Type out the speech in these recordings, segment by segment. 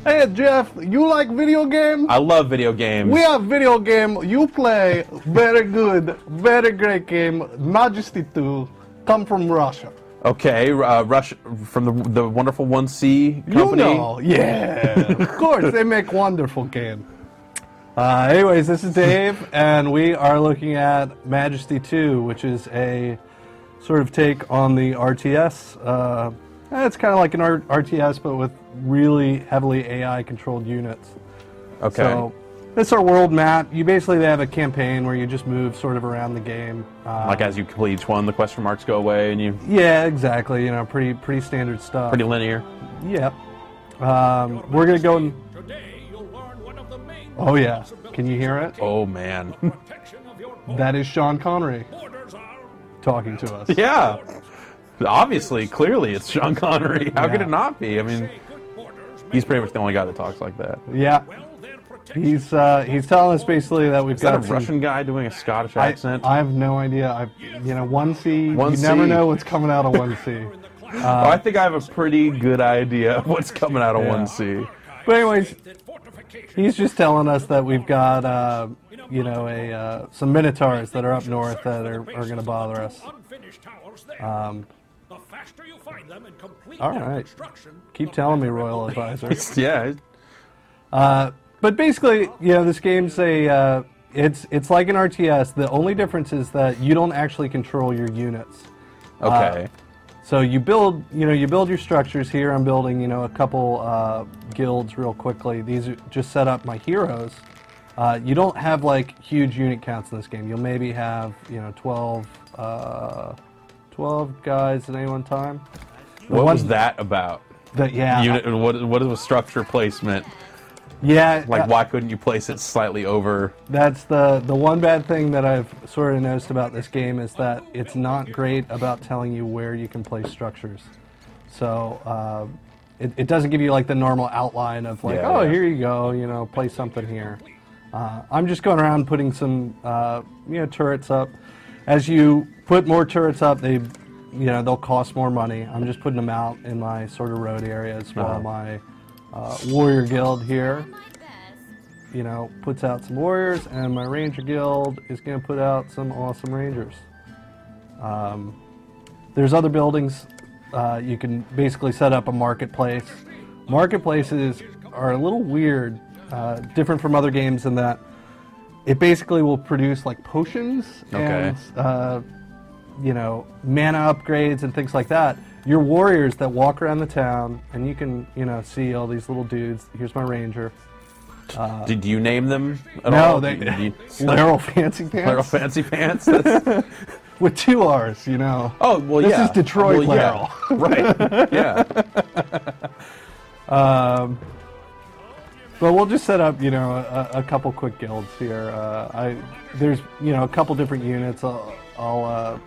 Hey Jeff, you like video games? I love video games. We have video game. You play very good, very great game. Majesty 2, come from Russia. Okay, Russia from the wonderful 1C company. You know, yeah, of course they make wonderful game. Anyways, this is Dave, and we are looking at Majesty 2, which is a sort of take on the RTS. It's kind of like an RTS, but with really heavily AI-controlled units. Okay. So, this is our world map. You basically have a campaign where you just move sort of around the game. Like as you complete each one, the question marks go away, and you. Yeah, exactly. You know, pretty standard stuff. Pretty linear. Yep. We're gonna go. And... Oh yeah. Can you hear it? Oh man. That is Sean Connery talking to us. Yeah. Obviously, clearly, it's Sean Connery. How could it not be? I mean, he's pretty much the only guy that talks like that. Yeah. He's telling us basically that we've got a Russian guy doing a Scottish accent. I have no idea. 1C. You never know what's coming out of 1C. I think I have a pretty good idea of what's coming out of 1C. But anyways, he's just telling us that we've got some Minotaurs that are up north that are going to bother us. All right. Keep telling me, Royal Advisor. Yeah. But basically, this game's it's like an RTS. The only difference is that you don't actually control your units. Okay. So you build your structures here. I'm building, a couple guilds real quickly. These are just set up my heroes. You don't have like huge unit counts in this game. You'll maybe have 12 guys at any one time. What was that about? Unit. What is structure placement? Yeah. Like, why couldn't you place it slightly over? That's the one bad thing that I've sort of noticed about this game is that it's not great about telling you where you can place structures. So it doesn't give you like the normal outline of like, here you go, place something here. I'm just going around putting some turrets up. As you put more turrets up, they'll cost more money. I'm just putting them out in my sort of road areas while my warrior guild here, puts out some warriors, and my ranger guild is going to put out some awesome rangers. There's other buildings. You can basically set up a marketplace. Marketplaces are a little weird, different from other games in that it basically will produce like potions and mana upgrades and things like that. Your warriors that walk around the town, and you can see all these little dudes. Here's my ranger. Did you name them at no, all? Laryl Fancy Pants. Laryl Fancy Pants. With 2 R's, Oh well, this is Detroit Laryl. Yeah. Right. Yeah. But we'll just set up, a couple quick guilds here. There's, a couple different units. I'll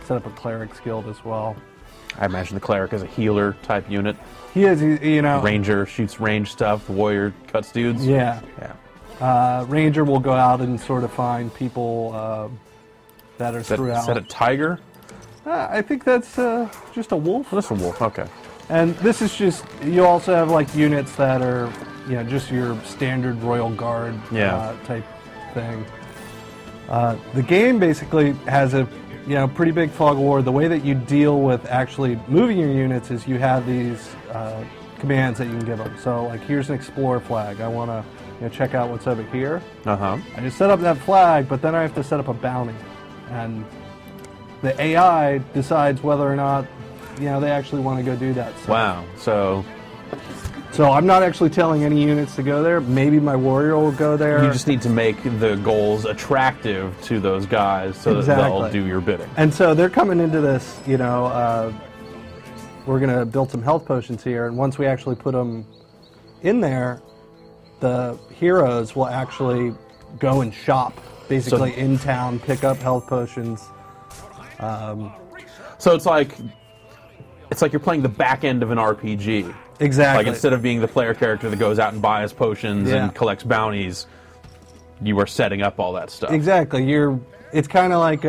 set up a cleric's guild as well. I imagine the cleric is a healer type unit. He is, Ranger shoots range stuff. The warrior cuts dudes. Yeah. Ranger will go out and sort of find people that are throughout. Is that a tiger? I think that's just a wolf. That's a wolf. Okay. And this is just, you also have like units that are, just your standard Royal Guard type thing. The game basically has a pretty big fog of war. The way that you deal with actually moving your units is you have these commands that you can give them. So like, here's an explorer flag. I want to check out what's over here. I just set up that flag, but then I have to set up a bounty, and the AI decides whether or not they actually want to go do that. So, wow. So I'm not actually telling any units to go there. Maybe my warrior will go there. You just need to make the goals attractive to those guys so that they'll do your bidding. And so they're coming into this, we're going to build some health potions here, and once we actually put them in there, the heroes will actually go and shop, basically in town, pick up health potions. So it's like you're playing the back end of an RPG. Exactly. Like, instead of being the player character that goes out and buys potions and collects bounties, you are setting up all that stuff. Exactly. It's kind of like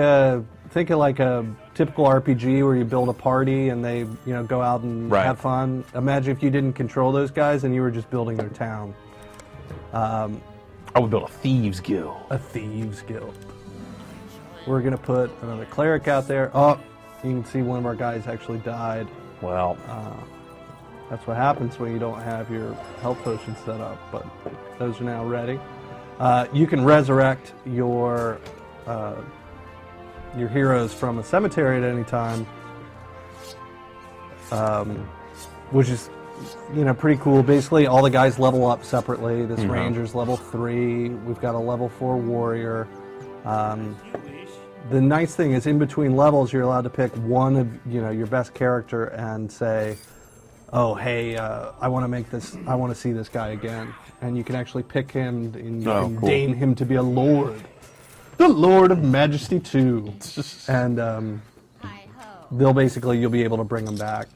think of like a typical RPG where you build a party and they go out and Right. have fun. Imagine if you didn't control those guys and you were just building their town. I would build a thieves guild. A thieves guild. We're gonna put another cleric out there. Oh, you can see one of our guys actually died. Well, That's what happens when you don't have your health potions set up, but those are now ready. You can resurrect your heroes from a cemetery at any time, which is pretty cool. Basically, all the guys level up separately. This ranger's level 3. We've got a level 4 warrior. The nice thing is, in between levels, you're allowed to pick one of your best character and say, "Oh, hey, I want to make this. I want to see this guy again." And you can actually pick him and you can cool. deign him to be a lord, the Lord of Majesty 2, and you'll be able to bring them back.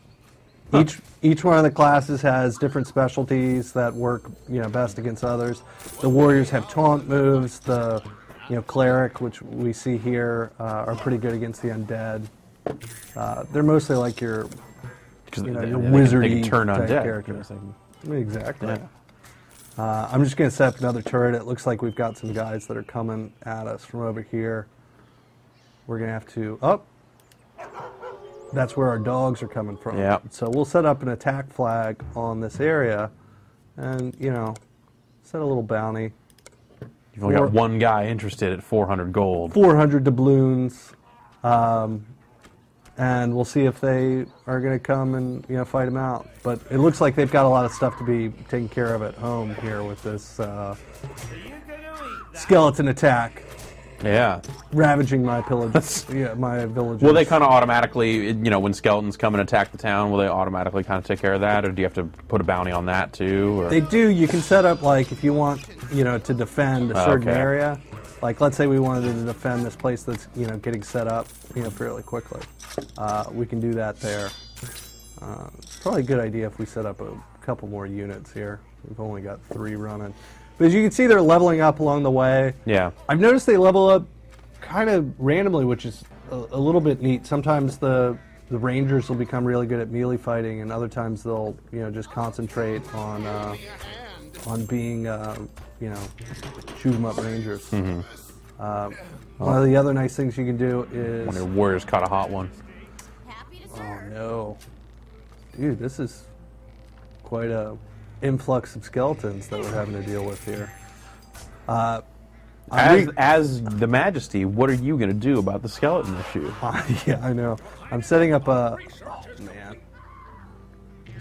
Each one of the classes has different specialties that work best against others. The warriors have taunt moves. The cleric, which we see here, are pretty good against the undead. They're mostly like your wizardy they can turn type undead. characters. Exactly. Yeah. I'm just going to set up another turret. It looks like we've got some guys that are coming at us from over here. We're going to have to... Oh! That's where our dogs are coming from. Yeah. So we'll set up an attack flag on this area and, set a little bounty. You've only got one guy interested at 400 gold. 400 doubloons. And we'll see if they are going to come and fight him out. But it looks like they've got a lot of stuff to be taken care of at home here with this skeleton attack. Yeah. Ravaging my pillages. My villages. Will they kind of automatically, when skeletons come and attack the town, will they automatically kind of take care of that, or do you have to put a bounty on that too? Or? They do. You can set up, like, if you want, to defend a certain area. Like, let's say we wanted to defend this place that's, getting set up, fairly quickly. We can do that there. It's probably a good idea if we set up a couple more units here. We've only got 3 running. But as you can see, they're leveling up along the way. Yeah. I've noticed they level up kind of randomly, which is a little bit neat. Sometimes the rangers will become really good at melee fighting, and other times they'll, just concentrate on being, shoot 'em up rangers. Mm-hmm. One of the other nice things you can do is... One of your warriors caught a hot one. Oh, no. Dude, this is quite a influx of skeletons that we're having to deal with here. As the Majesty, what are you going to do about the skeleton issue? Yeah, I know. I'm setting up a... Oh, man.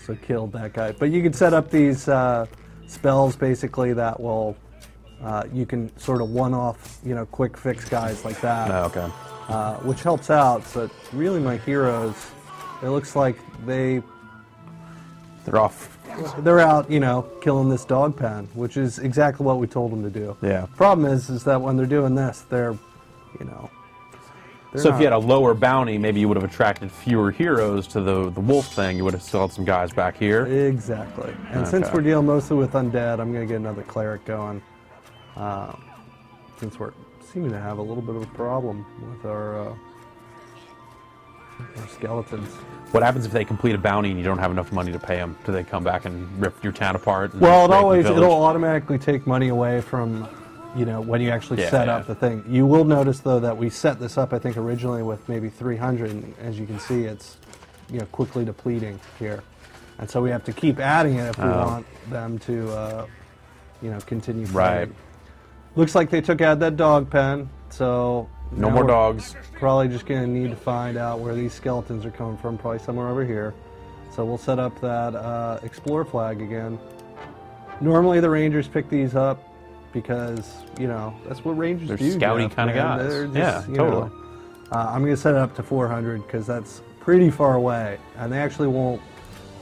So killed that guy. But you can set up these spells, basically, that will... you can sort of one-off, quick fix guys like that. Oh, okay. Which helps out, but really my heroes, it looks like they're off. They're out, killing this dog pen, which is exactly what we told them to do. Yeah. Problem is that when they're doing this, they're So if you had a lower bounty, maybe you would have attracted fewer heroes to the wolf thing. You would have still had some guys back here. Exactly. And since we're dealing mostly with undead, I'm going to get another cleric going. Since we're seeming to have a little bit of a problem with our skeletons. What happens if they complete a bounty and you don't have enough money to pay them? Do they come back and rip your town apart? And Well, rape the village? it'll automatically take money away from, when you actually set up the thing. You will notice, though, that we set this up, I think, originally with maybe 300, and as you can see, it's, quickly depleting here. And so we have to keep adding it if we want them to, continue fighting. Right. Looks like they took out that dog pen, so... No more dogs. Probably just going to need to find out where these skeletons are coming from, probably somewhere over here. So we'll set up that Explore flag again. Normally the Rangers pick these up because, that's what Rangers do. They're scouting kind of guys. Totally. I'm going to set it up to 400 because that's pretty far away, and they actually won't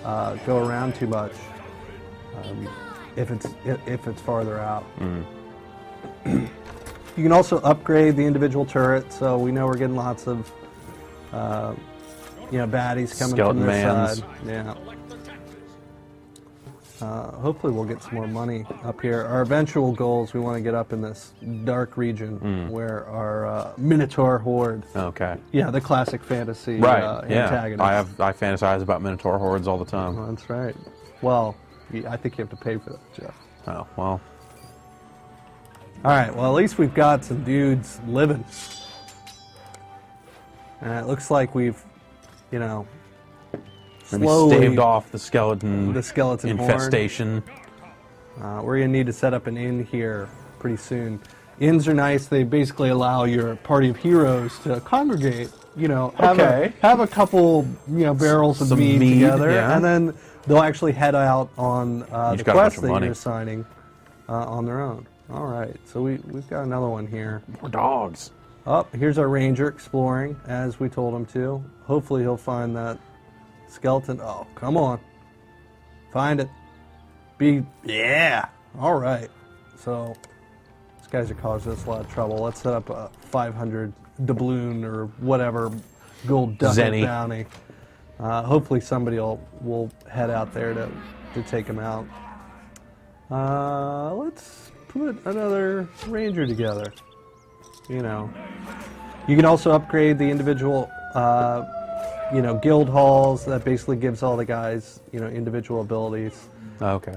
go around too much if it's farther out. You can also upgrade the individual turret, so we know we're getting lots of, baddies coming Skeleton from this mans. side. Yeah. Hopefully we'll get some more money up here. Our eventual goals, we want to get up in this dark region where our Minotaur horde. Okay. Yeah, the classic fantasy Right. Yeah. antagonist. I fantasize about Minotaur hordes all the time. Oh, that's right. Well, I think you have to pay for that, Jeff. Oh well. All right. Well, at least we've got some dudes living, and it looks like we've, you know, Maybe slowly staved off the skeleton infestation. We're going to need to set up an inn here pretty soon. Inns are nice. They basically allow your party of heroes to congregate, you know, have a couple, you know, barrels of Some mead mead, together, yeah. and then they'll actually head out on the got a bunch quest of that money. you're assigning on their own. All right, so we've got another one here. More dogs. Oh, here's our ranger exploring, as we told him to. Hopefully he'll find that skeleton. Oh, come on. Find it. Yeah. All right. So, these guys are causing us a lot of trouble. Let's set up a 500 doubloon or whatever gold ducat Zenny. bounty. Hopefully somebody will head out there to take him out. Let's put another ranger together. You know, you can also upgrade the individual, you know, guild halls. That basically gives all the guys, you know, individual abilities. Okay.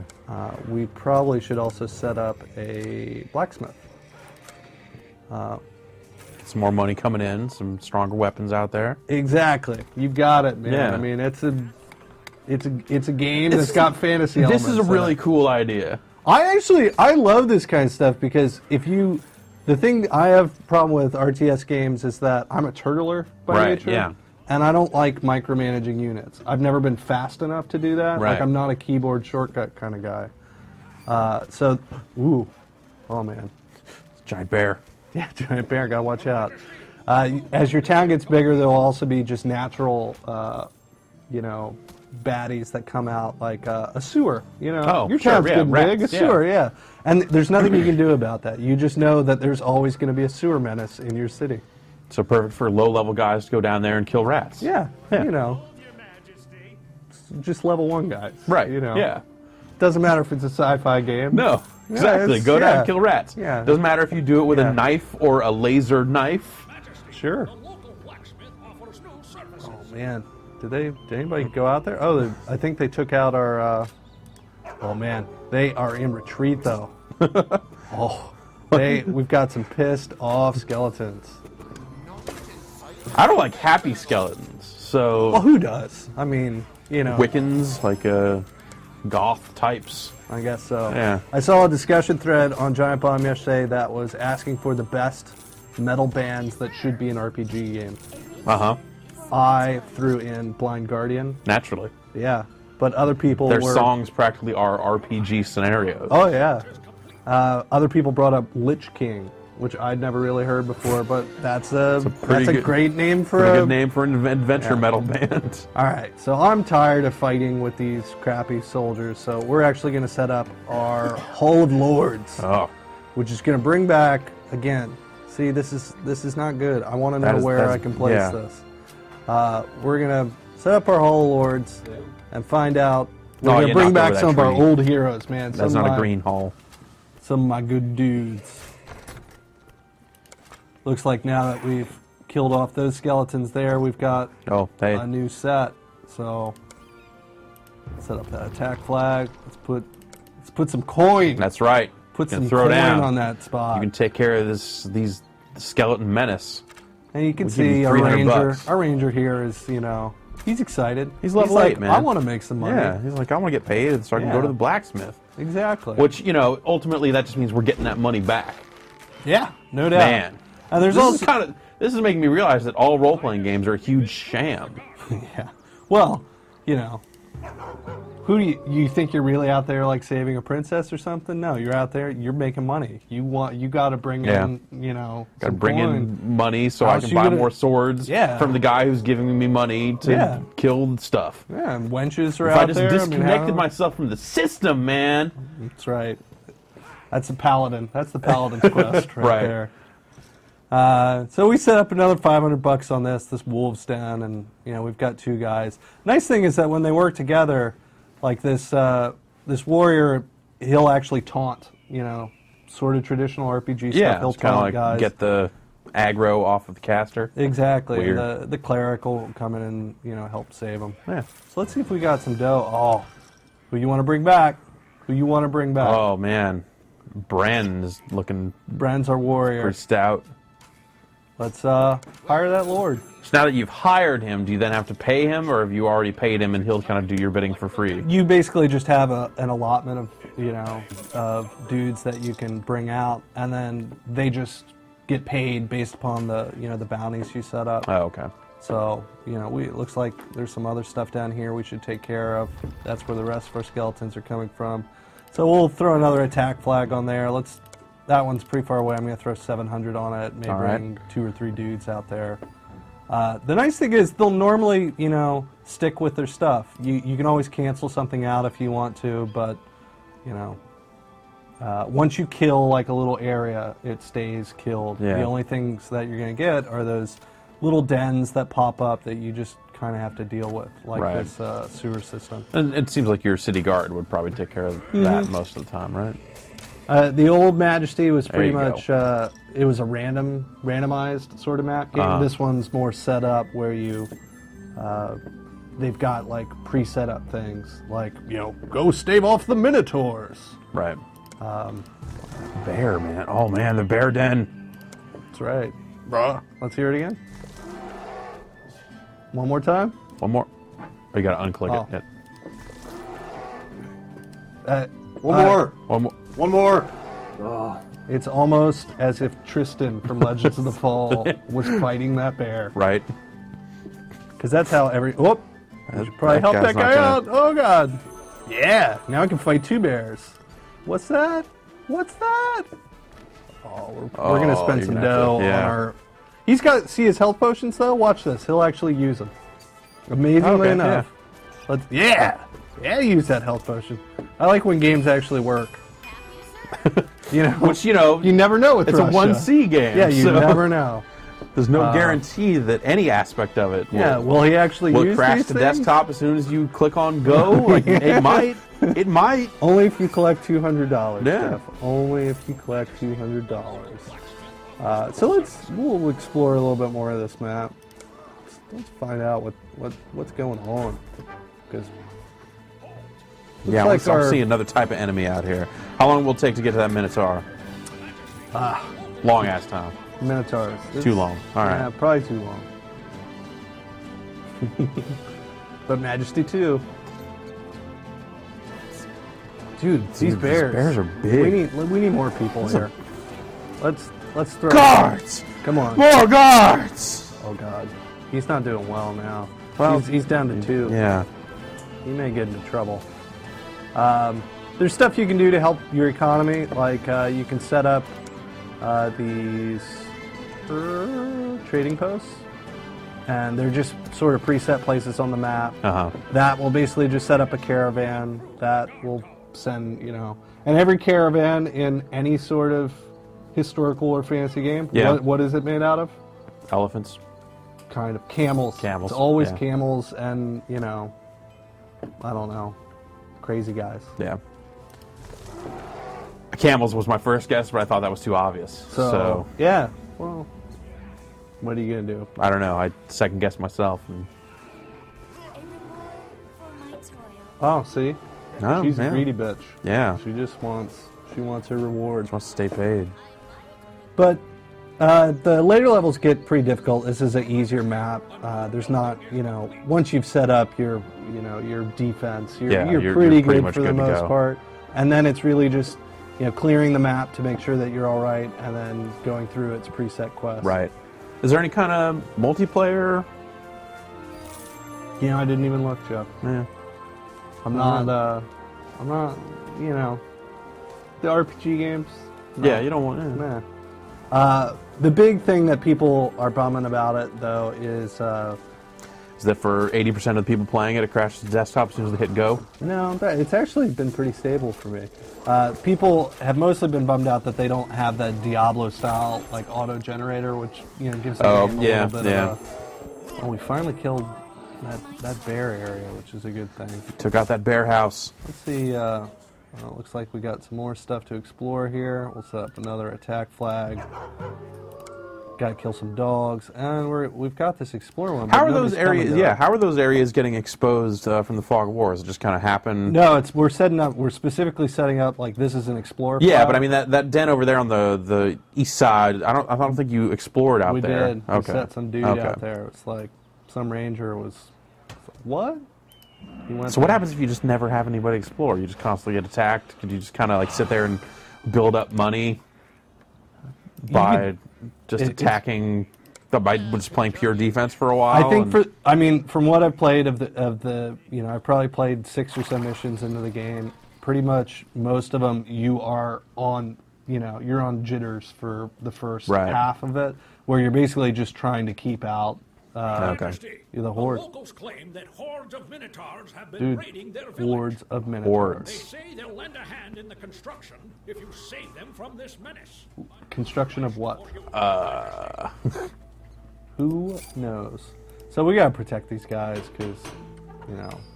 We probably should also set up a blacksmith. Some more money coming in. Some stronger weapons out there. Exactly. You've got it, man. Yeah. I mean, it's a game that's got fantasy elements. This is a really cool idea. I love this kind of stuff because the thing I have problem with RTS games is that I'm a turtler by nature. Yeah. And I don't like micromanaging units. I've never been fast enough to do that. Right. Like, I'm not a keyboard shortcut kind of guy. Oh man. Giant bear. Yeah, giant bear, gotta watch out. As your town gets bigger, there'll also be just natural, you know, baddies that come out, like a sewer. You know, Oh, your sure, town's yeah, getting big, a rats, yeah. sewer, yeah. And there's nothing you can do about that. You just know that there's always going to be a sewer menace in your city. So perfect for low-level guys to go down there and kill rats. Yeah, Yeah. you know, just level 1 guys. Right. You know. Yeah. Doesn't matter if it's a sci-fi game. No. Exactly. it's- Go down yeah. and kill rats. Yeah. Doesn't matter if you do it with Yeah. a knife or a laser knife. Sure. Oh man, did anybody go out there? Oh, I think they took out our. Oh man, they are in retreat though. We've got some pissed off skeletons. I don't like happy skeletons. So Well, who does? I mean, you know. Wiccans, like goth types. I guess so. Yeah. I saw a discussion thread on Giant Bomb yesterday that was asking for the best metal bands that should be in RPG games. Uh-huh. I threw in Blind Guardian. Naturally. Yeah. But other people Their were... songs practically are RPG scenarios. Oh, yeah. Other people brought up Lich King, which I'd never really heard before, but that's a great name for Pretty a... good name for an adventure Yeah. metal band. All right, so I'm tired of fighting with these crappy soldiers, so we're actually going to set up our Hall of Lords, Oh. which is going to bring back, again, see, this is not good. I want to know where I can place yeah. this. We're going to set up our Hall of Lords and find out. We're Oh, going to yeah, bring knock over back that some of our tree. old heroes, man. That's not a green hall. Some of my good dudes. Looks like now that we've killed off those skeletons there, we've got Oh, hey. a new set. So set up that attack flag. Let's put some coin. That's right. Put You can some throw coin down. on that spot. You can take care of these skeleton menace. and you can we'll give you see our 300 ranger. bucks. Our ranger here is, you know, he's excited. He's level like, 8, man. I want to make some money. Yeah, he's like, I want to get paid so I can Yeah. go to the blacksmith. Exactly. Which, you know, ultimately that just means we're getting that money back. Yeah, no doubt. Man. And there's also This is making me realize that all role-playing games are a huge sham. yeah. Well, you know, who do you think you're really out there like saving a princess or something? No, you're out there. You're making money. You got to bring in, you know, Got to some bring coin. in money so I Else can you buy gotta- more swords Yeah. from the guy who's giving me money to Yeah. kill stuff. Yeah, and wenches are If out I just there. disconnected myself from the system, man. That's right. That's the paladin. That's the paladin's quest right, Right. there. So we set up another $500 on this wolves den, and you know we've got 2 guys. Nice thing is that when they work together, like this this warrior, he'll actually taunt, you know, sort of traditional RPG stuff. He'll it's kind of taunt like guys. get the aggro off of the caster. Exactly. Weird. The cleric will come in and, you know, help save him. Yeah. So let's see if we got some dough. Oh, who you want to bring back? Who you want to bring back? Oh man, Bren is looking Bren's our warrior. pretty stout. Let's hire that lord. So now that you've hired him, do you then have to pay him, or have you already paid him and he'll kind of do your bidding for free? You basically just have an allotment of, you know, of dudes that you can bring out, and then they just get paid based upon the, you know, the bounties you set up. Oh, okay. So, you know, it looks like there's some other stuff down here we should take care of. That's where the rest of our skeletons are coming from. So we'll throw another attack flag on there. That one's pretty far away. I'm going to throw 700 on it. Maybe bring 2 or 3 dudes out there. The nice thing is they'll normally, you know, stick with their stuff. You can always cancel something out if you want to, but, you know, once you kill like a little area, it stays killed. Yeah. The only things that you're going to get are those little dens that pop up that you just kind of have to deal with, like this sewer system. And it seems like your city guard would probably take care of that most of the time, right? The old Majesty was pretty There you much, it was a randomized sort of map game. This one's more set up where you, they've got like pre-set up things, like, you know, go stave off the Minotaurs. Right. Bear, man. Oh, man, the bear den. That's right. Bruh. Let's hear it again. One more time? One more. Oh, you got to unclick it. One more. One more. One more. Oh, it's almost as if Tristan from Legends of the Fall was fighting that bear. Right. Because that's how every... Whoop! I should probably help that guy out. Oh, God. Yeah. Now I can fight 2 bears. What's that? What's that? Oh, we're going to spend some dough on our... He's got... See his health potions, though? Watch this. He'll actually use them. Amazingly enough. Yeah. Yeah, use that health potion. I like when games actually work. You know, which, you know, you never know with it's Russia. A 1C game. Yeah, you never know. There's no guarantee that any aspect of it will he actually will use crash these the things? desktop as soon as you click on go. Like, it might. It might. Only if you collect $200. Yeah. Jeff. Only if you collect $200. So we'll explore a little bit more of this map. Let's find out what's going on, because. Yeah, like I'm seeing another type of enemy out here. How long will it take to get to that Minotaur? Long ass time. Minotaurs. Too long. All right. Yeah, probably too long. But Majesty too. Dude, these bears. Bears are big. We need more people here. Let's throw guards. Come on. More guards. Oh God, he's not doing well now. Well, he's down to 2. Yeah. He may get into trouble. There's stuff you can do to help your economy, like you can set up these trading posts, and they're just sort of preset places on the map. That will basically just set up a caravan that will send, you know, and every caravan in any sort of historical or fantasy game, what is it made out of? Elephants. Kind of camels. Camels. It's always camels, and, you know, I don't know, crazy guys. Yeah. Camels was my first guess, but I thought that was too obvious. So yeah. Well, what are you gonna do? I don't know. I second guessed myself. And... Oh, see, she's a greedy bitch. Yeah. She just wants her reward. She wants to stay paid. But the later levels get pretty difficult. This is an easier map. There's not, you know, once you've set up your, you know, your defense, you're pretty good for the most part. And then it's really just, you know, clearing the map to make sure that you're all right, and then going through its preset quests. Right. Is there any kind of multiplayer? You know, I didn't even look, Jeff. Yeah. I'm not, you know, the RPG games. No. Yeah, you don't want. Nah. The big thing that people are bumming about it, though, is that for 80% of the people playing it, it crashes the desktop as soon as they hit go? No, it's actually been pretty stable for me. People have mostly been bummed out that they don't have that Diablo-style like auto-generator, which, you know, gives the game a little bit of a... Oh, we finally killed that bear area, which is a good thing. Took out that bear house. Let's see. Well, it looks like we got some more stuff to explore here. We'll set up another attack flag. Got to kill some dogs, and we've got this explore one. How are those areas? Yeah, how are those areas getting exposed from the fog of war? Does it just kind of happen? No, we're setting up. We're specifically setting up like this is an explorer. Yeah, flag. but I mean that den over there on the east side. I don't think you explored out there. We did. Okay. We set some dude out there. It's like some ranger was. What? So what happens if you just never have anybody explore? You just constantly get attacked? Could you just kind of like sit there and build up money by just attacking, by just playing pure defense for a while? I think I mean, from what I've played of the I've probably played 6 or so missions into the game. Pretty much most of them you are on, you're on jitters for the first half of it, where you're basically just trying to keep out the hordes. Locals claim that hordes of minotaurs have been raiding their village. Hordes of minotaurs. They say they'll lend a hand in the construction if you save them from this menace. Construction of what? Who knows? So we gotta protect these guys because,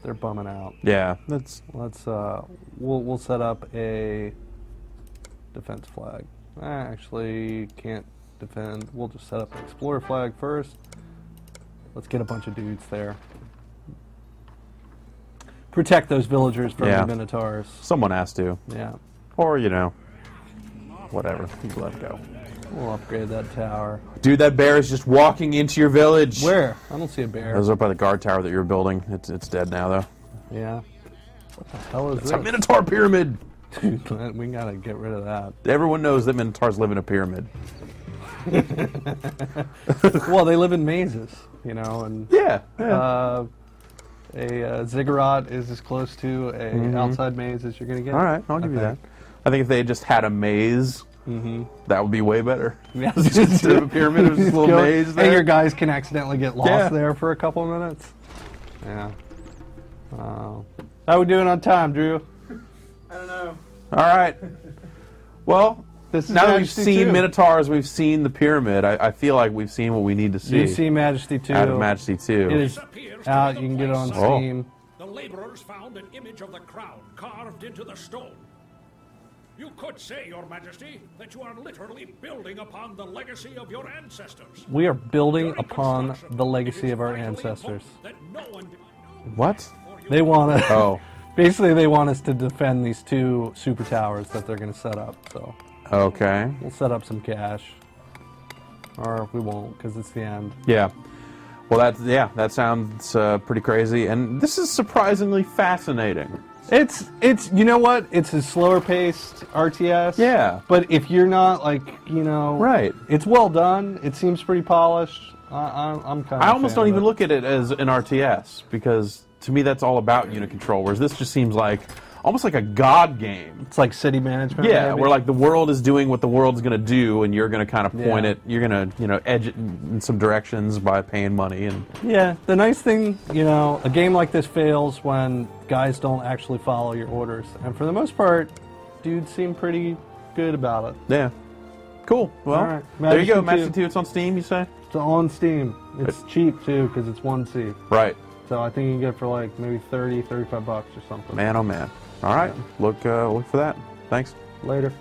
they're bumming out. Yeah, let's we'll set up a defense flag. I actually can't defend. We'll just set up an explorer flag first. Let's get a bunch of dudes there. Protect those villagers from the minotaurs. Someone has to. Yeah. Or, whatever. You let it go. We'll upgrade that tower. Dude, that bear is just walking into your village. Where? I don't see a bear. It was up by the guard tower that you were building. It's dead now, though. Yeah. What the hell is this? It's a minotaur pyramid. Dude, we gotta get rid of that. Everyone knows that minotaurs live in a pyramid. Well, they live in mazes, and a ziggurat is as close to a outside maze as you're gonna get. All right, I'll give you that. I think if they just had a maze, that would be way better. Yeah. Instead of a pyramid, it was just a little maze there. And your guys can accidentally get lost there for a couple of minutes. Yeah. How we doing on time, Drew? I don't know. All right. Well, this is now that we've Majesty seen 2. Minotaurs, we've seen the pyramid. I feel like we've seen what we need to see. You've seen Majesty 2. Out of Majesty 2. It is out. You can get it on Steam. The laborers found an image of the crown carved into the stone. You could say, Your Majesty, that you are literally building upon the legacy of your ancestors. We are building upon the legacy of our ancestors. What? They want to. Oh. Basically, they want us to defend these 2 super towers that they're going to set up. So. Okay. We'll set up some cash. Or we won't, because it's the end. Yeah. Well, that sounds pretty crazy, and this is surprisingly fascinating. It's you know what? It's a slower paced RTS. Yeah. But if you're not right, it's well done. It seems pretty polished. I'm kind of. I almost don't even look at it as an RTS because to me that's all about unit control. Whereas this just seems like almost like a god game. It's like city management. Yeah, maybe. where like the world is doing what the world's going to do, and you're going to kind of point it. You're going to edge it in some directions by paying money. And yeah, the nice thing, a game like this fails when guys don't actually follow your orders, and for the most part, dudes seem pretty good about it. Yeah, cool. Well, all right. there you go. Majesty 2. It's on Steam. You say? It's on Steam. It's cheap too because it's 1C. Right. So I think you can get it for like maybe $30, $35 or something. Man, oh man. All right, look for that. Thanks. Later.